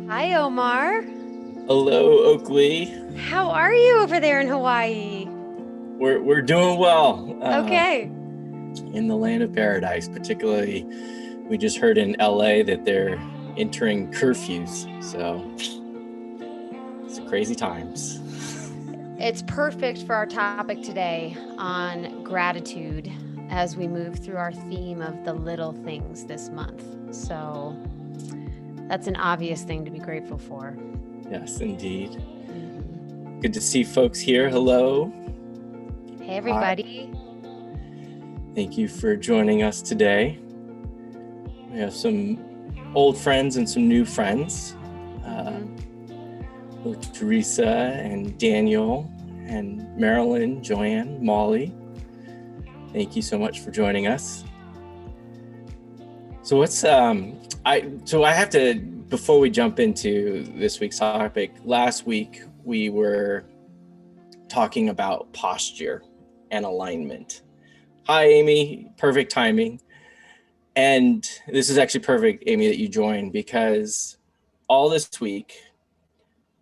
Hi, Omar. Hello, Oakley. How are you over there in Hawaii? We're doing well Okay. in the land of paradise. Particularly, we just heard in LA that they're entering curfews, so it's crazy times. It's perfect for our topic today on gratitude as we move through our theme of the little things this month. So that's an obvious thing to be grateful for. Yes, indeed. Mhm. Good to see folks here. Hello. Hey, Hi. everybody. Thank you for joining us today. We have some old friends and some new friends. Mhm. Teresa and Daniel and Marilyn, Joanne, Molly. Thank you so much for joining us. So I have to, before we jump into this week's topic, last week we were talking about posture and alignment. Hi, Amy. Perfect timing. And this is actually perfect, Amy, that you joined, because all this week,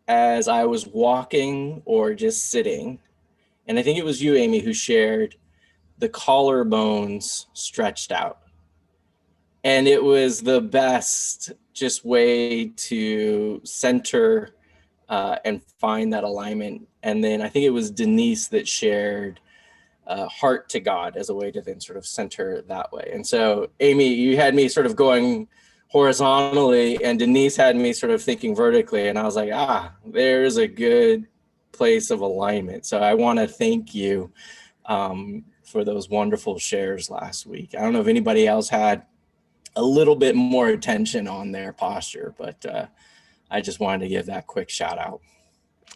as I was walking or just sitting, and I think it was you, Amy, who shared the collarbones stretched out. And it was the best just way to center and find that alignment. And then I think it was Denise that shared heart to God as a way to then sort of center that way. And so, Amy, you had me sort of going horizontally, and Denise had me sort of thinking vertically. And I was like, there's a good place of alignment. So I want to thank you for those wonderful shares last week. I don't know if anybody else had a little bit more attention on their posture, but I just wanted to give that quick shout out.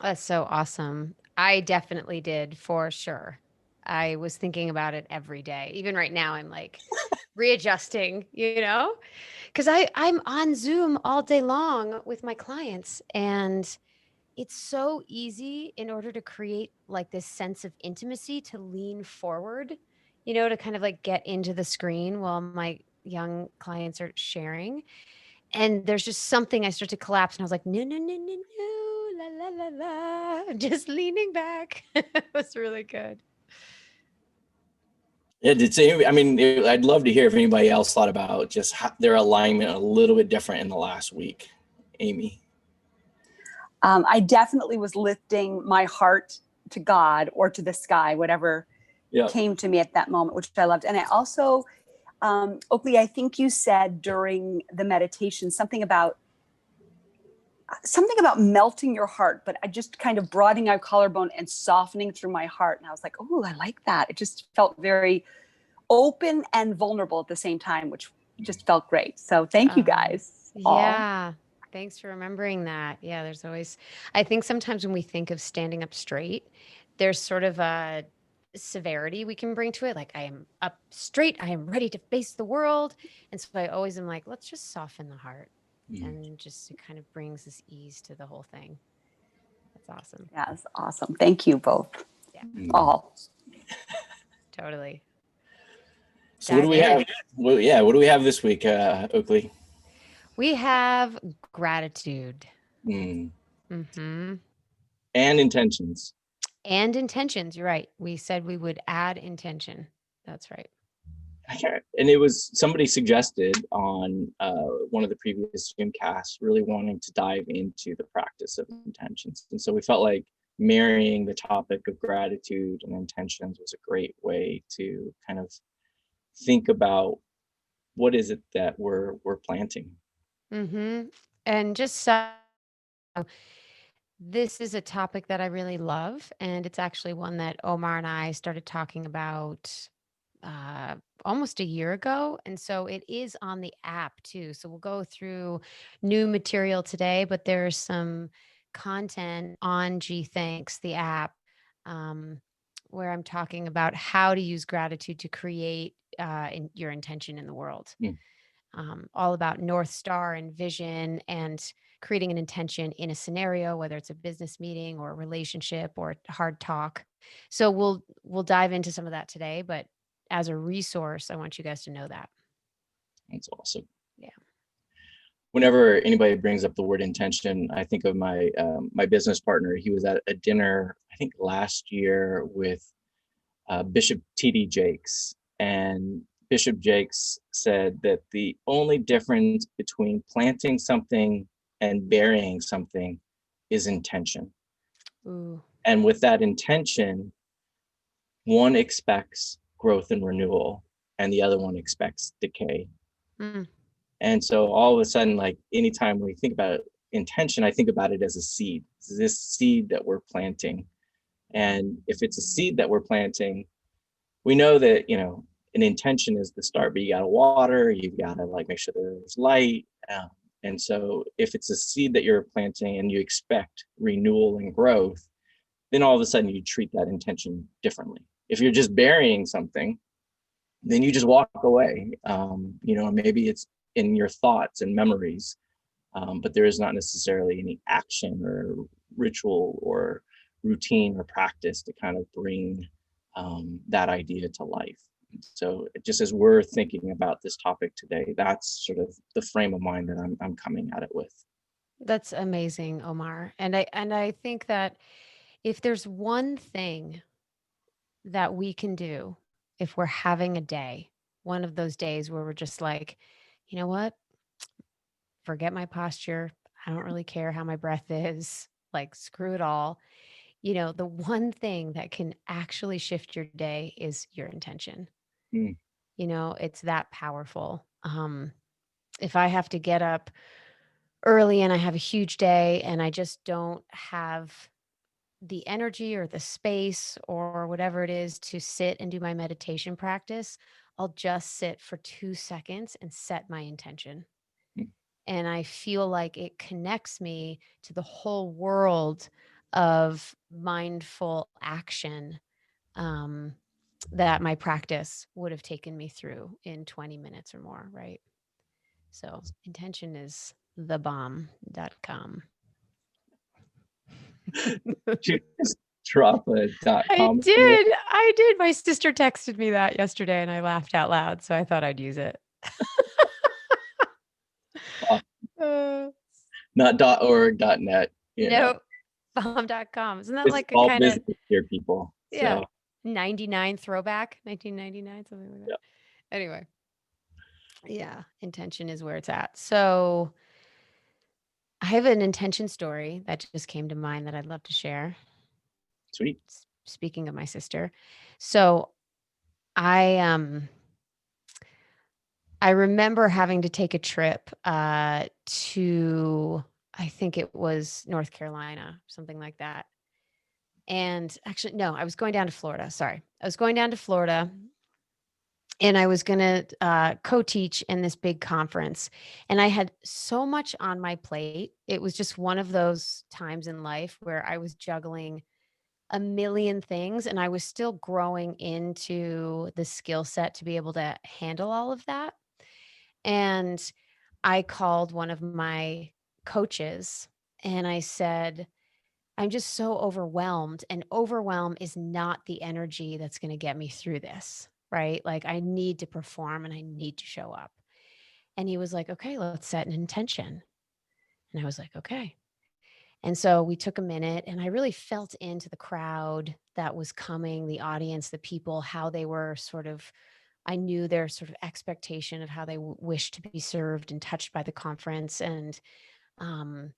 That's so awesome. I definitely did for sure. I was thinking about it every day. Even right now, I'm like readjusting, because I'm on Zoom all day long with my clients. And it's so easy in order to create like this sense of intimacy to lean forward, to kind of like get into the screen while my young clients are sharing. And there's just something I start to collapse and I was like, no, no, no, no, no, la, la, la, la. Just leaning back. It was really good. Yeah, I mean, I'd love to hear if anybody else thought about just their alignment a little bit different in the last week. Amy. I definitely was lifting my heart to God or to the sky, whatever Yeah. came to me at that moment, which I loved. And I also, Oakley, I think you said during the meditation something about melting your heart, but I just kind of broadening our collarbone and softening through my heart. And I was like, oh, I like that. It just felt very open and vulnerable at the same time, which just felt great. So thank you Um, guys all. yeah. Thanks for remembering that. Yeah, there's always, I think sometimes when we think of standing up straight, there's sort of a severity we can bring to it. Like, I am up straight, I am ready to face the world. And so I always am like, let's just soften the heart. Mm. And just it kind of brings this ease to the whole thing. That's awesome. Yes, awesome. Thank you both Yeah, Mm. all. totally. So what do Dive we in. have? Well, yeah, what do we have this week, Oakley? We have gratitude. Mm. Hmm. And intentions. And intentions. You're right. We said we would add intention. That's right. And it was somebody suggested on one of the previous Gymcasts really wanting to dive into the practice of intentions. And so we felt like marrying the topic of gratitude and intentions was a great way to kind of think about what is it that we're planting. Hmm. And just so this is a topic that I really love. And it's actually one that Omar and I started talking about uh, almost a year ago. And so it is on the app too. So we'll go through new material today, but there's some content on G Thanks, the app, um, where I'm talking about how to use gratitude to create your intention in the world. Mm. All about North Star and vision and creating an intention in a scenario, whether it's a business meeting or a relationship or a hard talk. So we'll dive into some of that today, but as a resource, I want you guys to know that. That's awesome. Yeah. whenever anybody brings up the word intention, I think of my business partner. He was at a dinner, I think last year, with Bishop T.D. Jakes, and Bishop Jakes said that the only difference between planting something and burying something is intention. Ooh. And with that intention, one expects growth and renewal, and the other one expects decay. Mm. And so all of a sudden, like anytime we think about intention, I think about it as a seed. It's this seed that we're planting. And if it's a seed that we're planting, we know that, an intention is the start, but you got to water, you've got to like make sure there's light. And so if it's a seed that you're planting and you expect renewal and growth, then all of a sudden you treat that intention differently. If you're just burying something, then you just walk away. Maybe it's in your thoughts and memories, but there is not necessarily any action or ritual or routine or practice to kind of bring that idea to life. So just as we're thinking about this topic today, that's sort of the frame of mind that I'm coming at it with. That's amazing, Omar. And I think that if there's one thing that we can do if we're having a day, one of those days where we're just like, you know what? Forget my posture. I don't really care how my breath is. Like, screw it all. The one thing that can actually shift your day is your intention. Mm. It's that powerful. If I have to get up early and I have a huge day and I just don't have the energy or the space or whatever it is to sit and do my meditation practice, I'll just sit for 2 seconds and set my intention. Mm. And I feel like it connects me to the whole world of mindful action, um, that my practice would have taken me through in 20 minutes or more, right? So intention is thebomb.com. Just drop a I .com. did. I did. My sister texted me that yesterday and I laughed out loud. So I thought I'd use it. Uh, Not .org, .net. no, bomb.com. Isn't that It's like a all kind of, business here, people. yeah, So 99 throwback, 1999, something like that. yeah. Anyway, yeah, intention is where it's at. So I have an intention story that just came to mind that I'd love to share. Sweet. Speaking of my sister. So I I remember having to take a trip to, I think it was North Carolina, something like that. And actually, no, I was going down to Florida. Sorry. I was going down to Florida and I was going to co teach in this big conference. And I had so much on my plate. It was just one of those times in life where I was juggling a million things and I was still growing into the skill set to be able to handle all of that. And I called one of my coaches and I said, I'm just so overwhelmed, and overwhelm is not the energy that's going to get me through this, right? Like, I need to perform and I need to show up. And he was like, okay, let's set an intention. And I was like, okay. And so we took a minute and I really felt into the crowd that was coming, the audience, the people, how they were sort of, I knew their sort of expectation of how they wished to be served and touched by the conference. Um,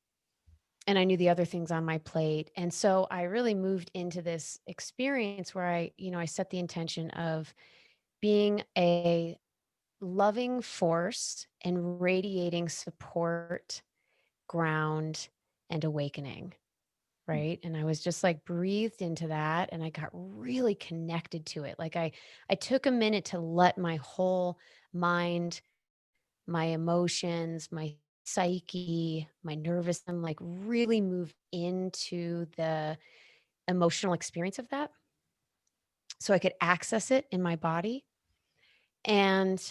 and I knew the other things on my plate. And so I really moved into this experience where I set the intention of being a loving force and radiating support, ground, and awakening. Right. And I was just like breathed into that and I got really connected to it. Like I took a minute to let my whole mind, my emotions, my psyche, my nervous system like really move into the emotional experience of that so I could access it in my body. And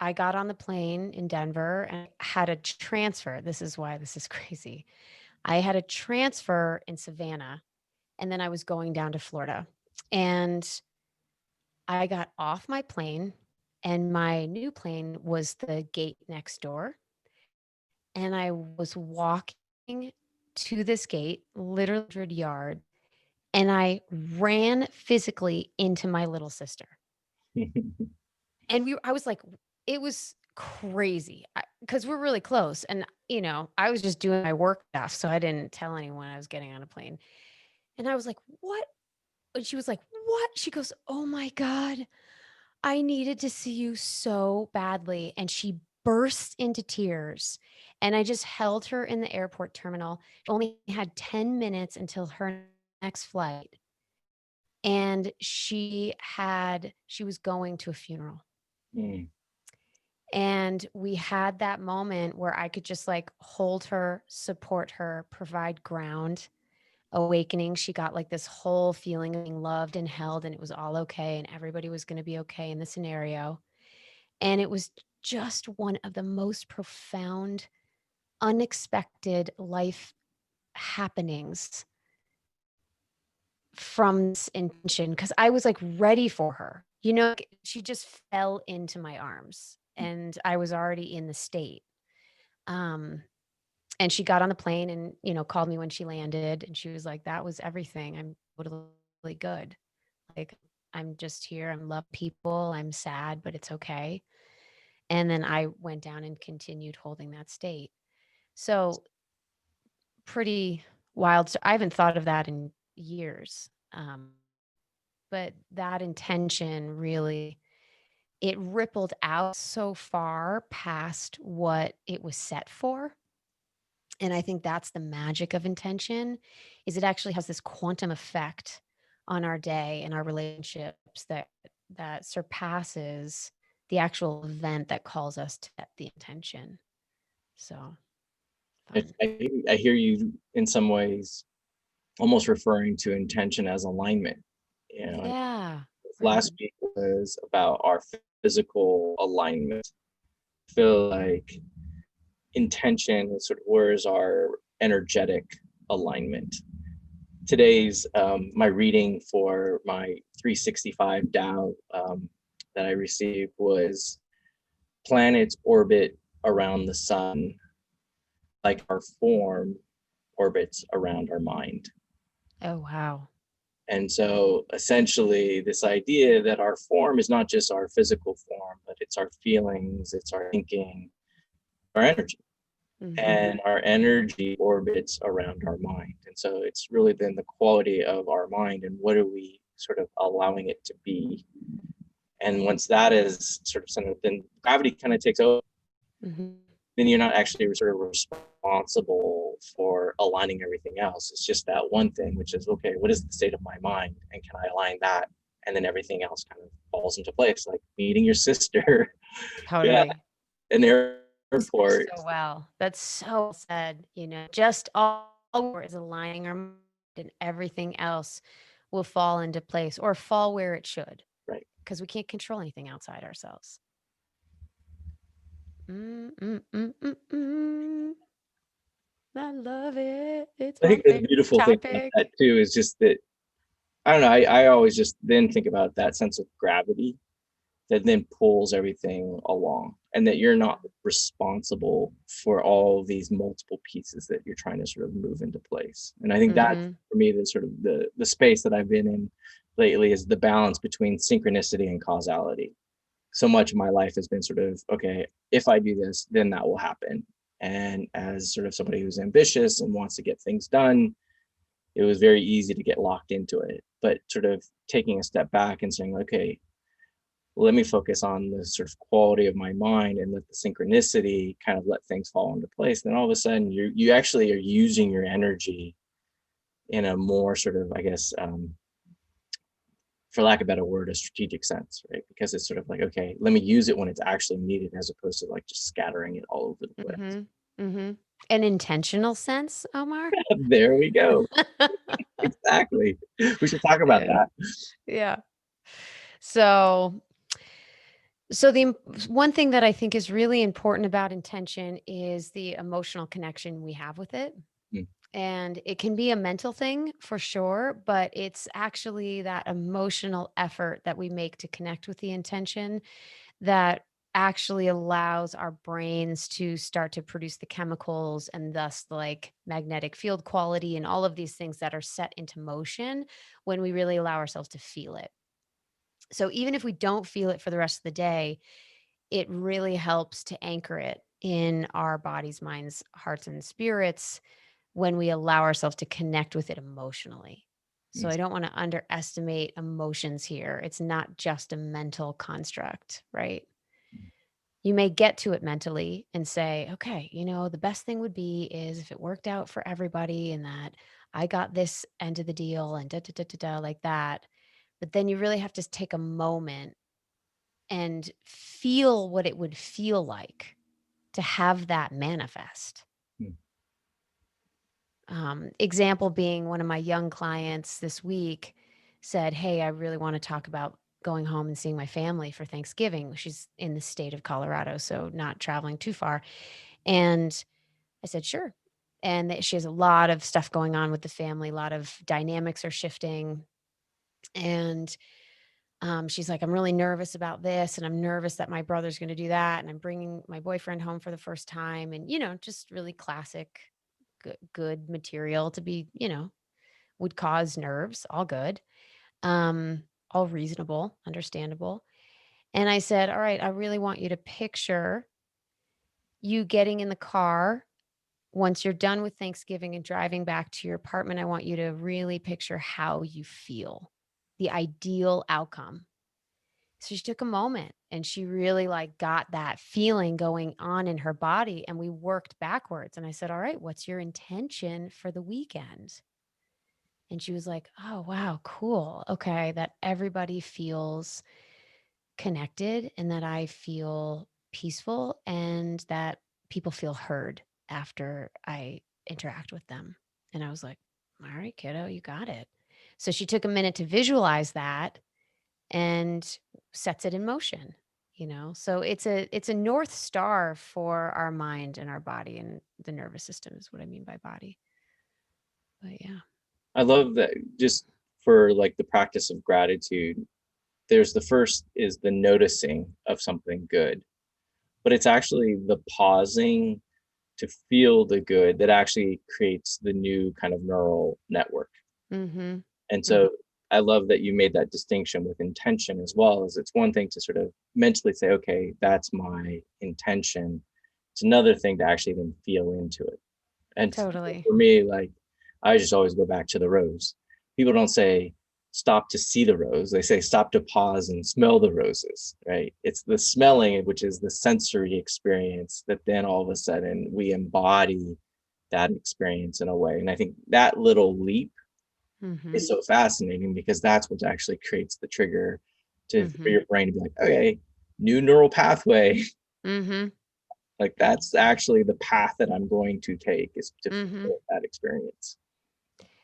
I got on the plane in Denver and had a transfer. This is why this is crazy. I had a transfer in Savannah and then I was going down to Florida. And I got off my plane and my new plane was the gate next door. and I was walking to this gate, literally 100 yard, and I ran physically into my little sister. And I was like, it was crazy because we're really close. And, I was just doing my work stuff. So I didn't tell anyone I was getting on a plane. And I was like, what? And she was like, what? She goes, oh my God, I needed to see you so badly. And she burst into tears. And I just held her in the airport terminal. She only had 10 minutes until her next flight. And she was going to a funeral. Mm. And we had that moment where I could just like hold her, support her, provide ground. Awakening, she got like this whole feeling of being loved and held, and it was all okay, and everybody was going to be okay in the scenario. And it was just one of the most profound, unexpected life happenings from this intention because I was like ready for her. She just fell into my arms and I was already in the state. Um, and she got on the plane and, called me when she landed and she was like, that was everything. I'm totally good. Like, I'm just here. I'm love people. I'm sad, but it's okay. And then I went down and continued holding that state. So pretty wild. So I haven't thought of that in years. But that intention really, it rippled out so far past what it was set for. And I think that's the magic of intention is it actually has this quantum effect on our day and our relationships that surpasses the actual event that calls us to set the intention. So fun. I hear you in some ways almost referring to intention as alignment. Yeah. Last Right. week was about our physical alignment. I feel like intention is sort of where's our energetic alignment. Today's my reading for my 365 Tao that I received was planets orbit around the sun like our form orbits around our mind. Oh, wow. And so essentially this idea that our form is not just our physical form, but it's our feelings, it's our thinking, our energy. And our energy orbits around our mind. And so it's really then the quality of our mind and what are we sort of allowing it to be. And once that is sort of centered, then gravity kind of takes over. Then you're not actually sort of responsible for aligning everything else. It's just that one thing, which is, okay, what is the state of my mind? And can I align that? And then everything else kind of falls into place, like meeting your sister. Totally. An Said airport. so well. That's so said, just all is aligning our mind and everything else will fall into place or fall where it should. Right. Because we can't control anything outside ourselves. I love it. It's I my think the favorite beautiful thing about topic. that too is just that I don't know. I always just then think about that sense of gravity that then pulls everything along, and that you're not responsible for all these multiple pieces that you're trying to sort of move into place. And I think that for me, the sort of the space that I've been in lately is the balance between synchronicity and causality. So much of my life has been sort of, okay, if I do this, then that will happen. And as sort of somebody who's ambitious and wants to get things done, it was very easy to get locked into it. But sort of taking a step back and saying, okay, let me focus on the sort of quality of my mind and let the synchronicity kind of let things fall into place. Then all of a sudden you actually are using your energy in a more sort of, I guess, for lack of a better word, a strategic sense, right? Because it's sort of like, okay, let me use it when it's actually needed as opposed to like just scattering it all over the place. An intentional sense, Omar? There we go. Exactly. We should talk about that. Yeah. So the one thing that I think is really important about intention is the emotional connection we have with it. Mm. And it can be a mental thing for sure, but it's actually that emotional effort that we make to connect with the intention that actually allows our brains to start to produce the chemicals and thus like magnetic field quality and all of these things that are set into motion when we really allow ourselves to feel it. So even if we don't feel it for the rest of the day, it really helps to anchor it in our bodies, minds, hearts, and spirits when we allow ourselves to connect with it emotionally. So I don't want to underestimate emotions here. It's not just a mental construct, right? You may get to it mentally and say, okay, the best thing would be is if it worked out for everybody and that I got this end of the deal and da da da da da like that. But then you really have to take a moment and feel what it would feel like to have that manifest. Mm. Example being one of my young clients this week said, hey, I really want to talk about going home and seeing my family for Thanksgiving. She's in the state of Colorado, so not traveling too far. And I said, sure. And she has a lot of stuff going on with the family. A lot of dynamics are shifting. And she's like, I'm really nervous about this. And I'm nervous that my brother's going to do that. And I'm bringing my boyfriend home for the first time. And, just really classic, good material to be, would cause nerves. All good. All reasonable, understandable. And I said, all right, I really want you to picture you getting in the car. Once you're done with Thanksgiving and driving back to your apartment, I want you to really picture how you feel, the ideal outcome. So she took a moment and she really like got that feeling going on in her body. And we worked backwards. And I said, all right, what's your intention for the weekend? And she was like, oh, wow, cool. Okay. That everybody feels connected and that I feel peaceful and that people feel heard after I interact with them. And I was like, all right, kiddo, you got it. So she took a minute to visualize that and sets it in motion. So it's a north star for our mind and our body and the nervous system is what I mean by body. But yeah. I love that. Just for like the practice of gratitude, there's the first is the noticing of something good, but it's actually the pausing to feel the good that actually creates the new kind of neural network. Mhm. And so I love that you made that distinction with intention as well. As it's one thing to sort of mentally say, okay, that's my intention. It's another thing to actually then feel into it. And Totally. for me, like, I just always go back to the rose. People don't say stop to see the rose. They say stop to pause and smell the roses, right? It's the smelling, which is the sensory experience, that then all of a sudden we embody that experience in a way. And I think that little leap is Mhm. so fascinating because that's what actually creates the trigger for Mhm. your brain to be like, okay, new neural pathway. Mhm. Like that's actually the path that I'm going to take, is to Mhm. feel that experience.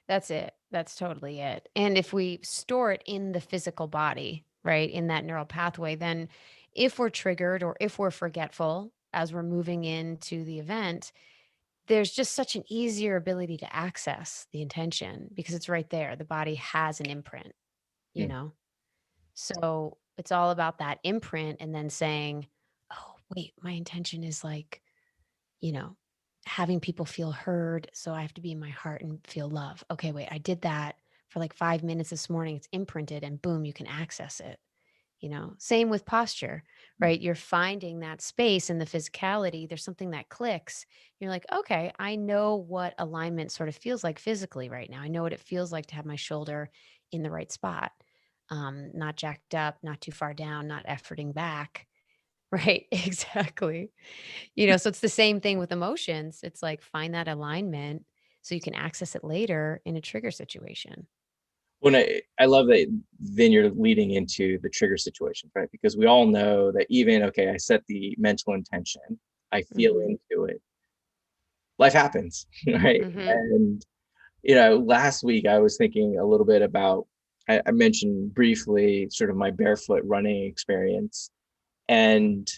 That's it. That's totally it. And if we store it in the physical body, right, in that neural pathway, then if we're triggered or if we're forgetful as we're moving into the event, there's just such an easier ability to access the intention because it's right there. The body has an imprint, you Mm. know? So it's all about that imprint and then saying, oh, wait, my intention is like, you know, having people feel heard. So I have to be in my heart and feel love. Okay, wait, I did that for like 5 minutes this morning. It's imprinted and boom, you can access it. Same with posture, right? You're finding that space in the physicality. There's something that clicks. You're like, okay, I know what alignment sort of feels like physically right now. I know what it feels like to have my shoulder in the right spot, not jacked up, not too far down, not efforting back. Right, exactly. So it's the same thing with emotions. It's like find that alignment so you can access it later in a trigger situation. When I love that then you're leading into the trigger situations, right? Because we all know that even, okay, I set the mental intention, I feel Mhm. into it, life happens, right? Mhm. And last week I was thinking a little bit about, I mentioned briefly sort of my barefoot running experience and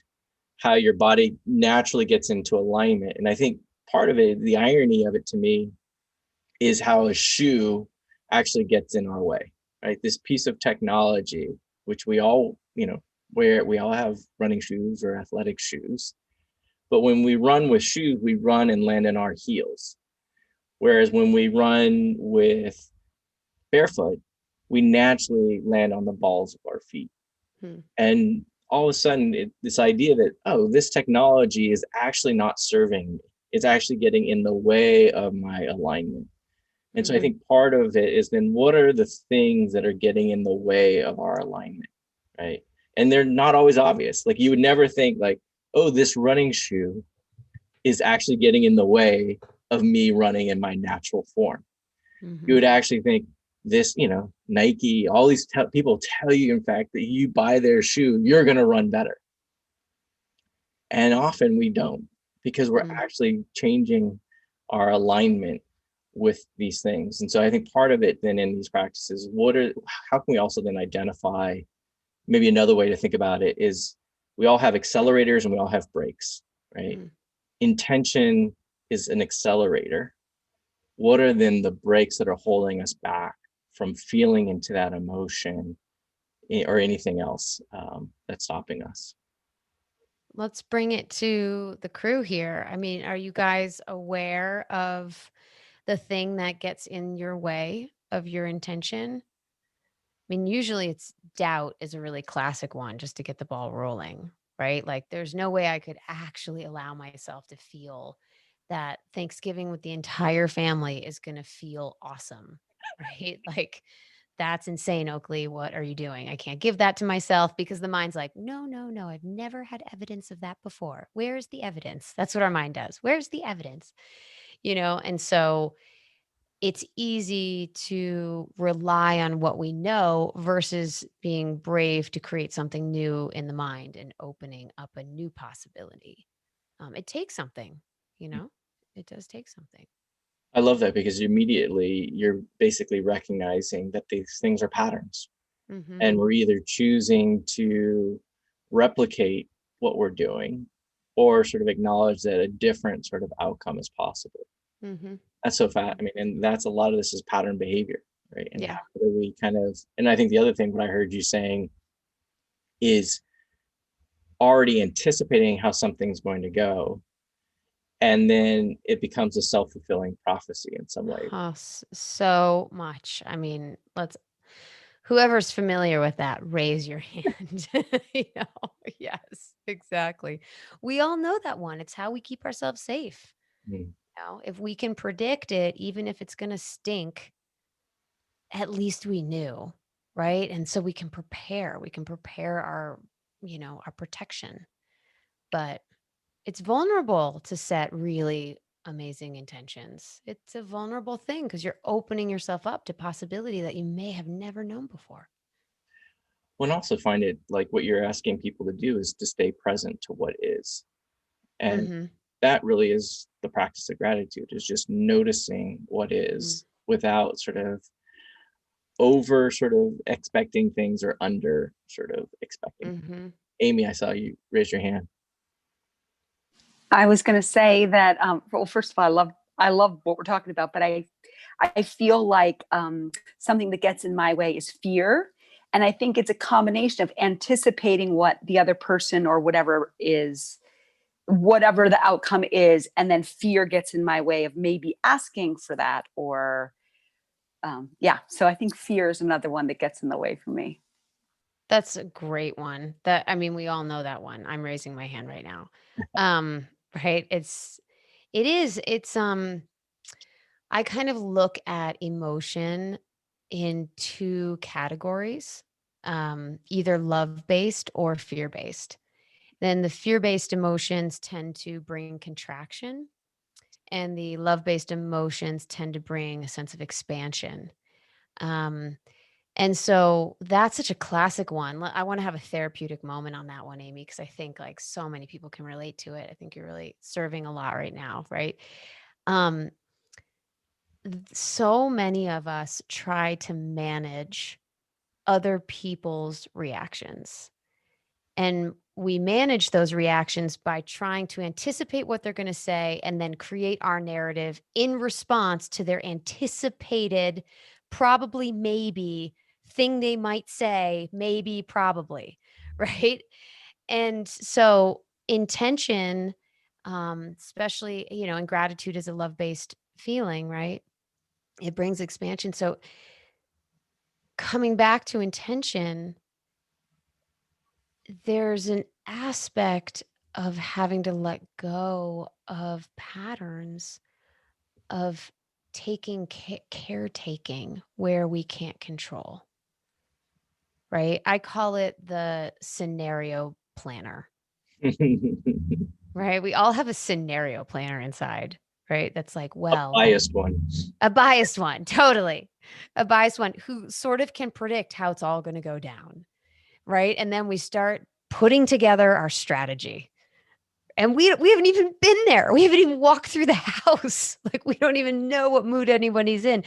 how your body naturally gets into alignment. And I think part of it, the irony of it to me, is how a shoe actually gets in our way, right? This piece of technology, which we all, where we all have running shoes or athletic shoes. But when we run with shoes, we run and land in our heels. Whereas when we run with barefoot, we naturally land on the balls of our feet. Hmm. And all of a sudden, this idea that, oh, this technology is actually not serving me. It's actually getting in the way of my alignment. And so I think part of it is then what are the things that are getting in the way of our alignment, right? And they're not always obvious. Like you would never think like, oh, this running shoe is actually getting in the way of me running in my natural form. You would actually think this, Nike, all these people tell you, in fact, that you buy their shoe, you're going to run better. And often we don't because we're actually changing our alignment with these things. And so I think part of it then in these practices, how can we also then identify, maybe another way to think about it is we all have accelerators and we all have brakes, right? Intention is an accelerator. What are then the brakes that are holding us back from feeling into that emotion or anything else that's stopping us? Let's bring it to the crew here. I mean, are you guys aware of the thing that gets in your way of your intention? I mean, usually it's doubt is a really classic one just to get the ball rolling, right? Like, there's no way I could actually allow myself to feel that Thanksgiving with the entire family is going to feel awesome, right? Like, that's insane, Oakley. What are you doing? I can't give that to myself because the mind's like, no, no, no. I've never had evidence of that before. Where's the evidence? That's what our mind does. Where's the evidence? And so it's easy to rely on what we know versus being brave to create something new in the mind and opening up a new possibility. It takes something, you know, it does take something. I love that because immediately you're basically recognizing that these things are patterns Mm-hmm. and we're either choosing to replicate what we're doing or sort of acknowledge that a different sort of outcome is possible. Mm-hmm. That's so fat. I mean, and that's a lot of this is pattern behavior, right? And Yeah. how do we kind of, and I think the other thing what I heard you saying is already anticipating how something's going to go. And then it becomes a self-fulfilling prophecy in some way. So much. I mean, whoever's familiar with that, raise your hand. you know, yes, exactly. We all know that one. It's how we keep ourselves safe. Mm. If we can predict it, even if it's going to stink, at least we knew, right? And so we can prepare. We can prepare our protection. But it's vulnerable to set really amazing intentions. It's a vulnerable thing because you're opening yourself up to possibility that you may have never known before. One also find it like what you're asking people to do is to stay present to what is. And Mm-hmm. that really is the practice of gratitude, is just noticing what is without sort of over sort of expecting things or under sort of expecting. Mm-hmm. Amy, I saw you raise your hand. I was going to say that. Well, first of all, I love what we're talking about, but I feel like something that gets in my way is fear, and I think it's a combination of anticipating what the other person or whatever the outcome is, and then fear gets in my way of maybe asking for that, or yeah. So I think fear is another one that gets in the way for me. That's a great one. I mean, we all know that one. I'm raising my hand right now. Right? It's I kind of look at emotion in two categories, either love-based or fear-based. Then the fear-based emotions tend to bring contraction, and the love-based emotions tend to bring a sense of expansion. Um, and so that's such a classic one. I want to have a therapeutic moment on that one, Amy, because I think like so many people can relate to it. I think you're really serving a lot right now, right? Um, so many of us try to manage other people's reactions. And we manage those reactions by trying to anticipate what they're going to say and then create our narrative in response to their anticipated, probably, maybe thing they might say, maybe, probably, right? And so intention, especially, and gratitude is a love-based feeling, right? It brings expansion. So coming back to intention, there's an aspect of having to let go of patterns of taking caretaking where we can't control, right? I call it the scenario planner, right? We all have a scenario planner inside, right? That's like, A well, biased one. a biased one, totally. A biased one who sort of can predict how it's all going to go down, right? And then we start putting together our strategy. And we haven't even been there. We haven't even walked through the house. Like we don't even know what mood anybody's in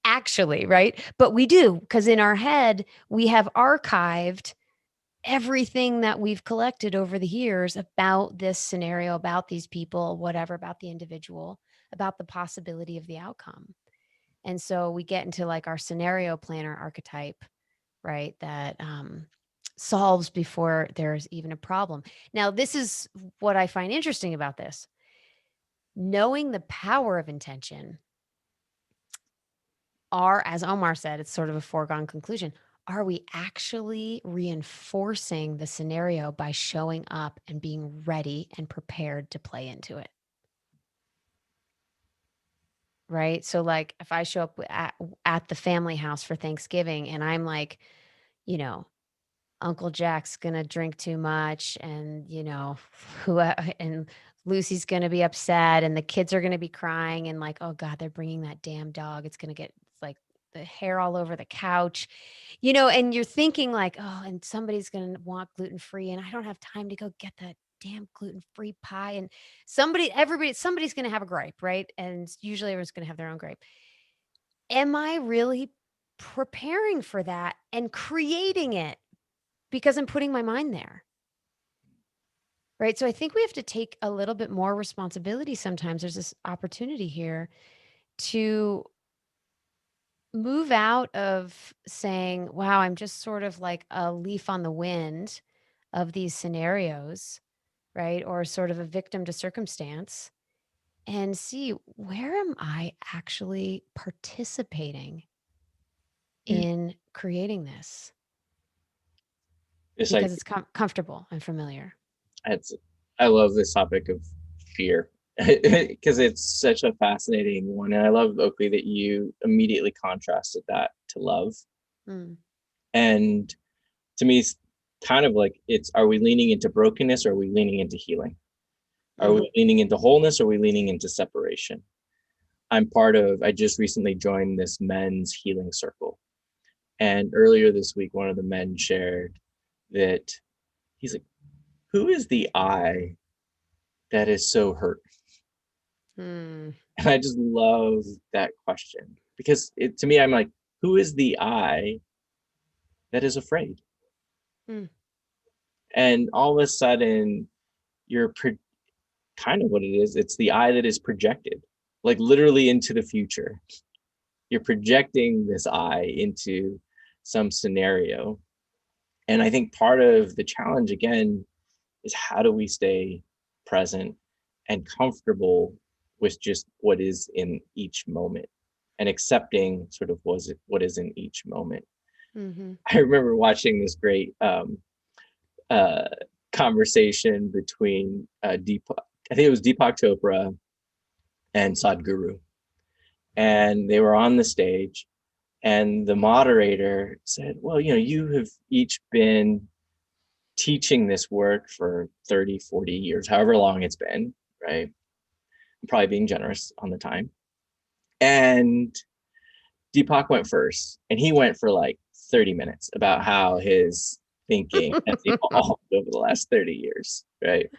actually, right? But we do, because in our head, we have archived everything that we've collected over the years about this scenario, about these people, whatever, about the individual, about the possibility of the outcome. And so we get into like our scenario planner archetype, right? That solves before there's even a problem. Now, this is what I find interesting about this. Knowing the power of intention are, as Omar said, it's sort of a foregone conclusion. Are we actually reinforcing the scenario by showing up and being ready and prepared to play into it? Right. So, like, if I show up at the family house for Thanksgiving and I'm like, you know, Uncle Jack's gonna drink too much, and who and Lucy's gonna be upset, and the kids are gonna be crying, and like, oh God, they're bringing that damn dog. It's gonna get like the hair all over the couch, and you're thinking like, oh, and somebody's gonna want gluten free, and I don't have time to go get that damn gluten free pie, and somebody's gonna have a gripe, right? And usually everyone's gonna have their own gripe. Am I really preparing for that and creating it? Because I'm putting my mind there. Right. So I think we have to take a little bit more responsibility sometimes. There's this opportunity here to move out of saying, wow, I'm just sort of like a leaf on the wind of these scenarios, right? Or sort of a victim to circumstance, and see, where am I actually participating Mm. in creating this? It's like Because it's comfortable and familiar. it's I love this topic of fear because it's such a fascinating one. And I love, Oakley, that you immediately contrasted that to love. Mm. And to me, it's kind of like, are we leaning into brokenness, or are we leaning into healing? Are we leaning into wholeness, or are we leaning into separation? I just recently joined this men's healing circle. And earlier this week, one of the men shared that he's like, who is the I that is so hurt? Mm. And I just love that question, because to me, I'm like, who is the I that is afraid? Mm. And all of a sudden, you're kind of what it is. It's the I that is projected, like literally into the future. You're projecting this I into some scenario. And I think part of the challenge, again, is how do we stay present and comfortable with just what is in each moment, and accepting sort of what is in each moment. Mm-hmm. I remember watching this great conversation between Deepak, I think it was Deepak Chopra and Sadhguru. And they were on the stage, and the moderator said, well, you have each been teaching this work for 30, 40 years, however long it's been, right? I'm probably being generous on the time. And Deepak went first, and he went for like 30 minutes about how his thinking has evolved over the last 30 years, right?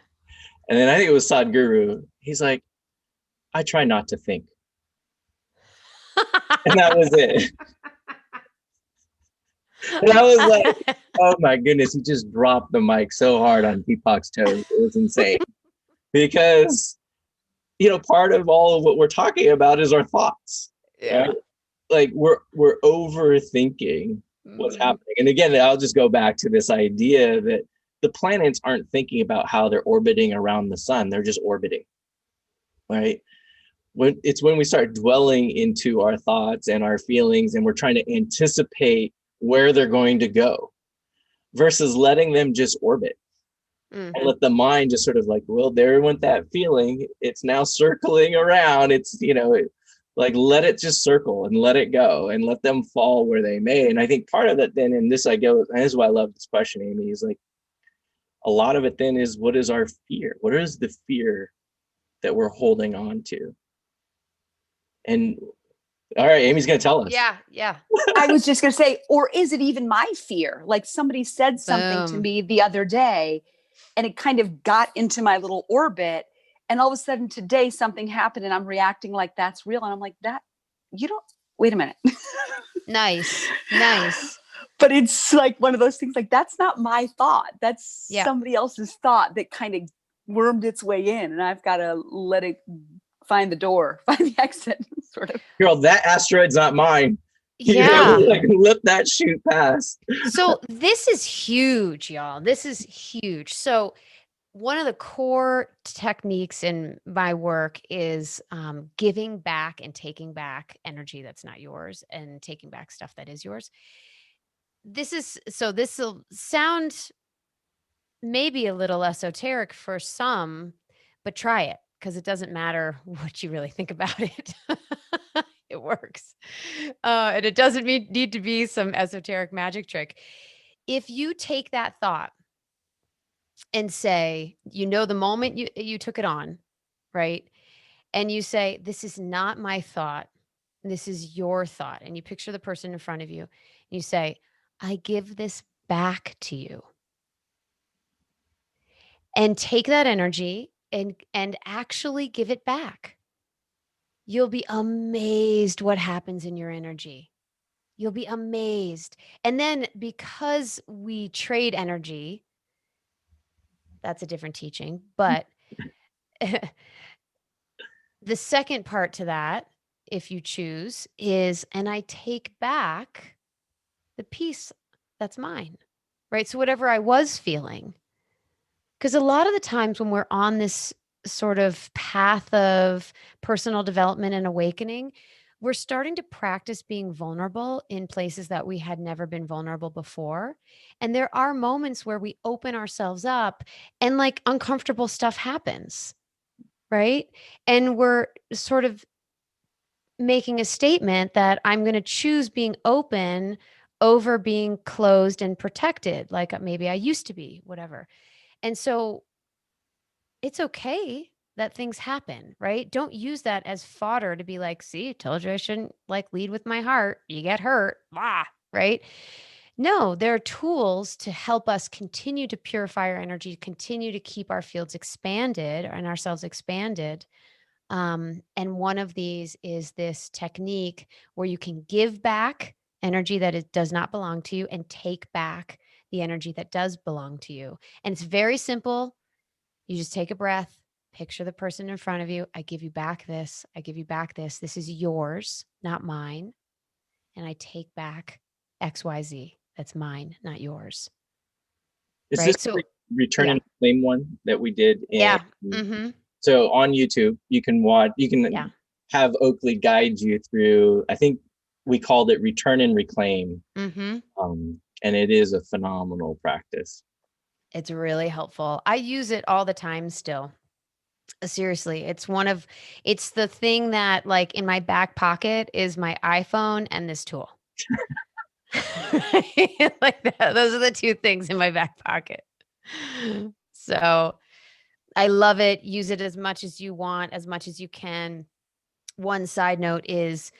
And then I think it was Sadhguru. He's like, I try not to think. And that was it. And I was like, oh my goodness, he just dropped the mic so hard on Deepak's toes. It was insane. Because, part of all of what we're talking about is our thoughts. Yeah. Right? Like we're overthinking what's happening. And again, I'll just go back to this idea that the planets aren't thinking about how they're orbiting around the sun. They're just orbiting, right? When we start dwelling into our thoughts and our feelings, and we're trying to anticipate where they're going to go versus letting them just orbit. And let the mind just sort of like, well, there went that feeling. It's now circling around. It's, like, let it just circle and let it go and let them fall where they may. And I think part of that then, and this is why I love this question, Amy, is like, a lot of it then is, what is our fear? What is the fear that we're holding on to? And all right, Amy's going to tell us. Yeah. I was just going to say, or is it even my fear? Like somebody said something to me the other day and it kind of got into my little orbit. And all of a sudden today something happened and I'm reacting like that's real. And I'm like, wait a minute. Nice. But it's like one of those things, like, that's not my thought. That's somebody else's thought that kind of wormed its way in. And I've got to let it find the exit, sort of. Girl, that asteroid's not mine. Yeah. Like, let that shoot past. So this is huge, y'all. This is huge. So one of the core techniques in my work is giving back and taking back energy that's not yours and taking back stuff that is yours. This will sound maybe a little esoteric for some, but try it because it doesn't matter what you really think about it. It works. And it doesn't need to be some esoteric magic trick. If you take that thought and say, the moment you took it on, right? And you say, this is not my thought. This is your thought. And you picture the person in front of you. And you say, I give this back to you. And take that energy and actually give it back. You'll be amazed what happens in your energy. You'll be amazed. And then because we trade energy, that's a different teaching, but the second part to that, if you choose, is, and I take back the piece that's mine, right? So whatever I was feeling, because a lot of the times when we're on this sort of path of personal development and awakening, we're starting to practice being vulnerable in places that we had never been vulnerable before. And there are moments where we open ourselves up and like uncomfortable stuff happens, right? And we're sort of making a statement that I'm going to choose being open over being closed and protected, like maybe I used to be, whatever. And so it's okay that things happen, right? Don't use that as fodder to be like, see, told you I shouldn't like lead with my heart. You get hurt, right? No, there are tools to help us continue to purify our energy, continue to keep our fields expanded and ourselves expanded. And one of these is this technique where you can give back energy that does not belong to you and take back the energy that does belong to you. And it's very simple. You just take a breath, picture the person in front of you. I give you back this. I give you back this. This is yours, not mine. And I take back XYZ. That's mine, not yours. Is right? this So return and claim one that we did? So on YouTube, you can have Oakley guide you through, I think we called it return and reclaim. And it is a phenomenal practice. It's really helpful. I use it all the time still. Seriously, it's the thing that like in my back pocket is my iPhone and this tool. Like that. Those are the two things in my back pocket. So I love it. Use it as much as you want, as much as you can. One side note is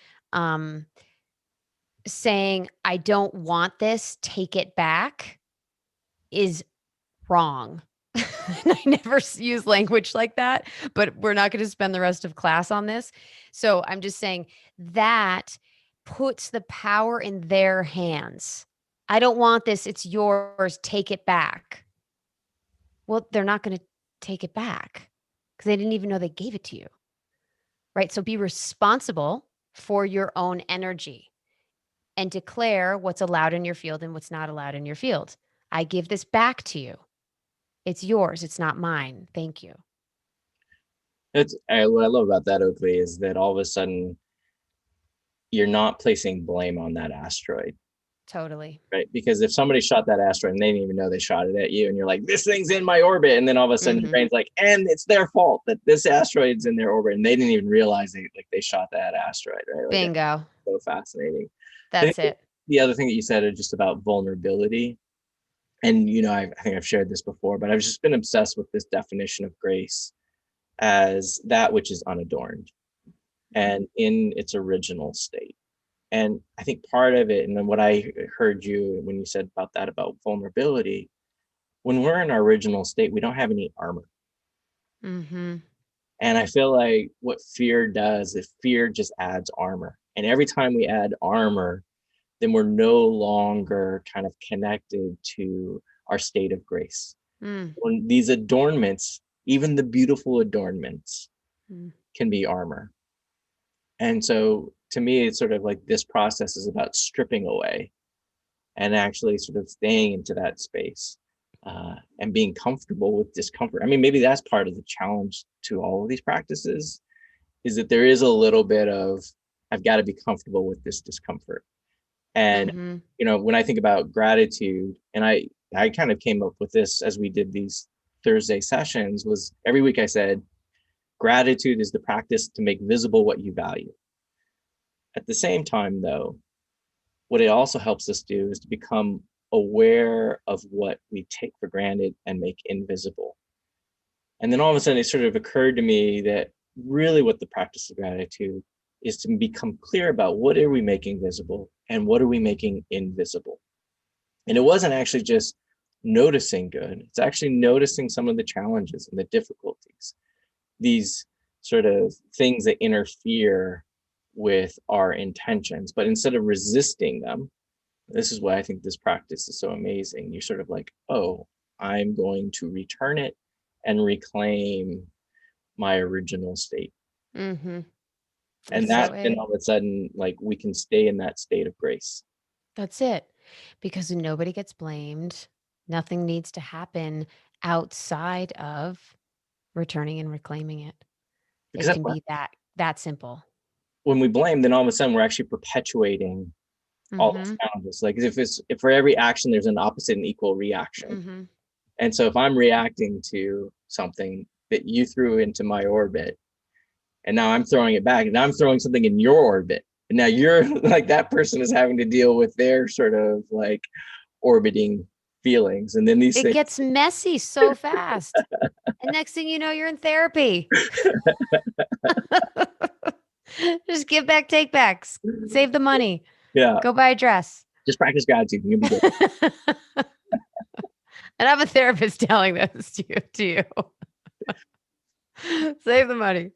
saying, I don't want this, take it back, is wrong. I never use language like that, but we're not going to spend the rest of class on this. So I'm just saying that puts the power in their hands. I don't want this. It's yours. Take it back. Well, they're not going to take it back because they didn't even know they gave it to you. Right? So be responsible for your own energy and declare what's allowed in your field and what's not allowed in your field. I give this back to you. It's yours. It's not mine. Thank you. What I love about that, Oakley, is that all of a sudden you're not placing blame on that asteroid, Totally. right? Because if somebody shot that asteroid and they didn't even know they shot it at you, and you're like, this thing's in my orbit, and then all of a sudden your brain's like, and it's their fault that this asteroid's in their orbit, and they didn't even realize they shot that asteroid, right? Like, Bingo. so fascinating. That's it. The other thing that you said is just about vulnerability. And, I think I've shared this before, but I've just been obsessed with this definition of grace as that which is unadorned and in its original state. And I think part of it, and then what I heard you when you said about that, about vulnerability, when we're in our original state, we don't have any armor. Mm-hmm. And I feel like what fear does is fear just adds armor. And every time we add armor, then we're no longer kind of connected to our state of grace. When these adornments, even the beautiful adornments, can be armor. And so to me, it's sort of like this process is about stripping away and actually sort of staying into that space and being comfortable with discomfort. I mean, maybe that's part of the challenge to all of these practices, is that there is a little bit of, I've got to be comfortable with this discomfort. And, when I think about gratitude, and I kind of came up with this as we did these Thursday sessions, was every week I said, gratitude is the practice to make visible what you value. At the same time, though, what it also helps us do is to become aware of what we take for granted and make invisible. And then all of a sudden it sort of occurred to me that really what the practice of gratitude is to become clear about what are we making visible and what are we making invisible. And it wasn't actually just noticing good, it's actually noticing some of the challenges and the difficulties, these sort of things that interfere with our intentions. But instead of resisting them, this is why I think this practice is so amazing. You're sort of like, oh, I'm going to return it and reclaim my original state. And that's when all of a sudden, like, we can stay in that state of grace. That's it. Because nobody gets blamed. Nothing needs to happen outside of returning and reclaiming it. Because it can be that simple. When we blame, then all of a sudden we're actually perpetuating all those challenges. Like if for every action there's an opposite and equal reaction. And so if I'm reacting to something that you threw into my orbit, and now I'm throwing it back, and now I'm throwing something in your orbit, and now you're like, that person is having to deal with their sort of like orbiting feelings, and then these things gets messy so fast. And next thing you know, you're in therapy. Just give back, take backs, save the money. Yeah. Go buy a dress. Just practice gratitude and you'll be good. And I'm a therapist telling this to you. Save the money.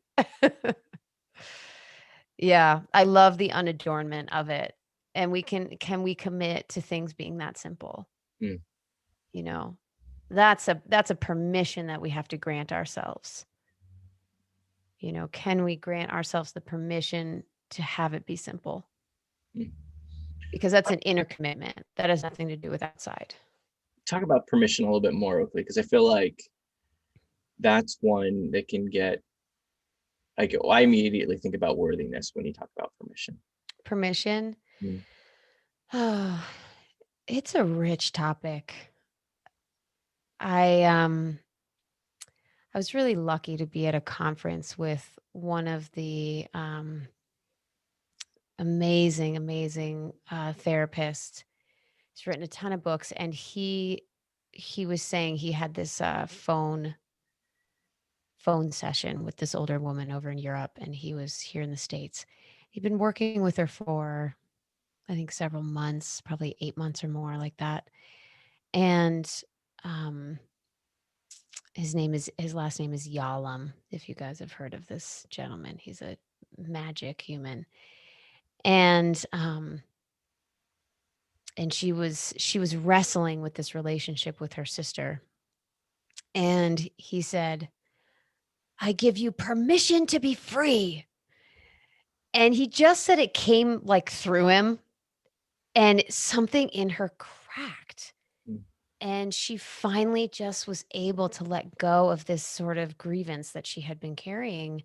Yeah, I love the unadornment of it. And can we commit to things being that simple? That's a permission that we have to grant ourselves. Can we grant ourselves the permission to have it be simple? Because that's an inner commitment. That has nothing to do with outside. Talk about permission a little bit more, Oakley, because I feel like that's one that can get, like, I immediately think about worthiness when you talk about permission. Permission? Oh, it's a rich topic. I was really lucky to be at a conference with one of the amazing therapists. He's written a ton of books, and he was saying he had this phone session with this older woman over in Europe, and he was here in the States. He'd been working with her for, I think, several months, probably 8 months or more, like that. And his last name is Yalom. If you guys have heard of this gentleman, he's a magic human. And she was wrestling with this relationship with her sister. And he said, I give you permission to be free. And he just said it came like through him, and something in her cracked. And she finally just was able to let go of this sort of grievance that she had been carrying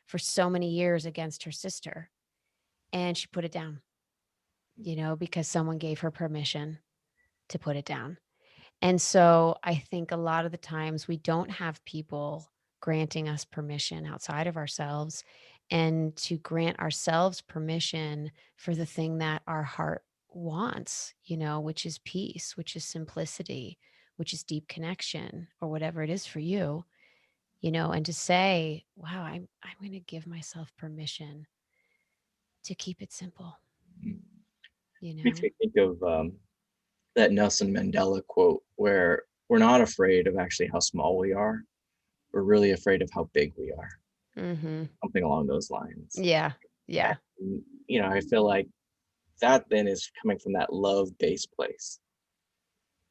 for so many years against her sister. And she put it down, because someone gave her permission to put it down. And so I think a lot of the times we don't have people granting us permission outside of ourselves, and to grant ourselves permission for the thing that our heart wants, which is peace, which is simplicity, which is deep connection, or whatever it is for you, and to say, wow, I'm going to give myself permission to keep it simple, Makes me think of that Nelson Mandela quote where we're not afraid of actually how small we are. We're really afraid of how big we are. Mm-hmm. Something along those lines. Yeah. Yeah. And, I feel like that then is coming from that love-based place,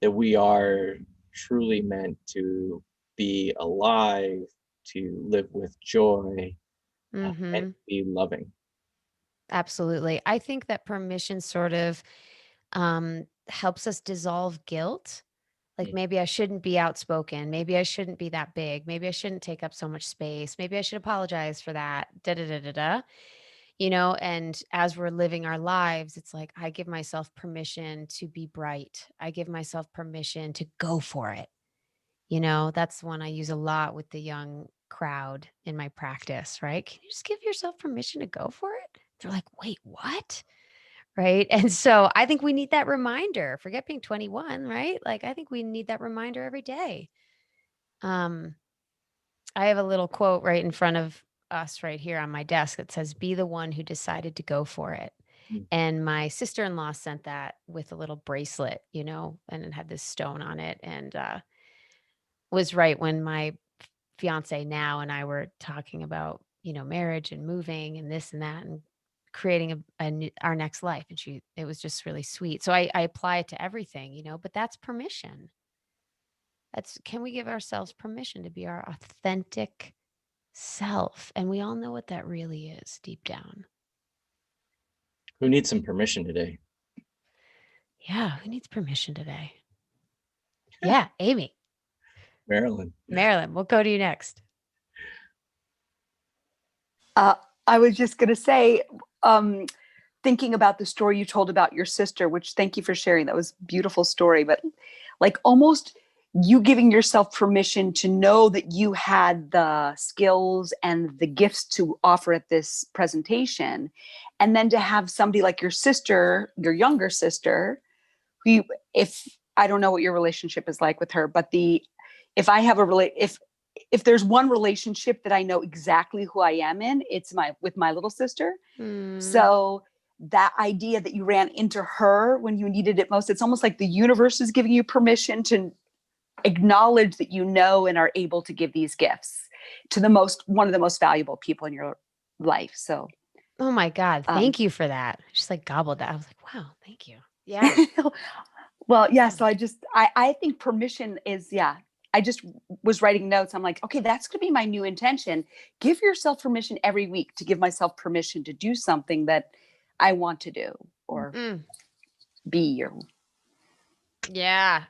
that we are truly meant to be alive, to live with joy, and be loving. Absolutely. I think that permission sort of helps us dissolve guilt. Like, maybe I shouldn't be outspoken. Maybe I shouldn't be that big. Maybe I shouldn't take up so much space. Maybe I should apologize for that. Da da da da da. And as we're living our lives, it's like I give myself permission to be bright. I give myself permission to go for it. That's one I use a lot with the young crowd in my practice, right? Can you just give yourself permission to go for it? They're like, wait, what? Right. And so I think we need that reminder. Forget being 21, right? Like, I think we need that reminder every day. I have a little quote right in front of us right here on my desk that says, be the one who decided to go for it. And my sister-in-law sent that with a little bracelet, and it had this stone on it. And was right when my fiance now and I were talking about, marriage and moving and this and that and creating our next life. And it was just really sweet. So I apply it to everything, but that's permission. Can we give ourselves permission to be our authentic self? And we all know what that really is deep down. Who needs some permission today? Yeah. Who needs permission today? Yeah. Amy. Marilyn, we'll go to you next. I was just going to say, thinking about the story you told about your sister, which thank you for sharing. That was a beautiful story, but like almost you giving yourself permission to know that you had the skills and the gifts to offer at this presentation. And then to have somebody like your sister, your younger sister, who, if I don't know what your relationship is like with her, but if I have if there's one relationship that I know exactly who I am in, it's with my little sister. So that idea that you ran into her when you needed it most, it's almost like the universe is giving you permission to acknowledge that and are able to give these gifts to one of the most valuable people in your life. So, oh my God, thank you for that. I just like gobbled that. I was like, wow, thank you. Yeah. Well, yeah. So I think permission is, I just was writing notes. I'm like, okay, that's going to be my new intention. Give yourself permission every week to give myself permission to do something that I want to do or be. Yeah.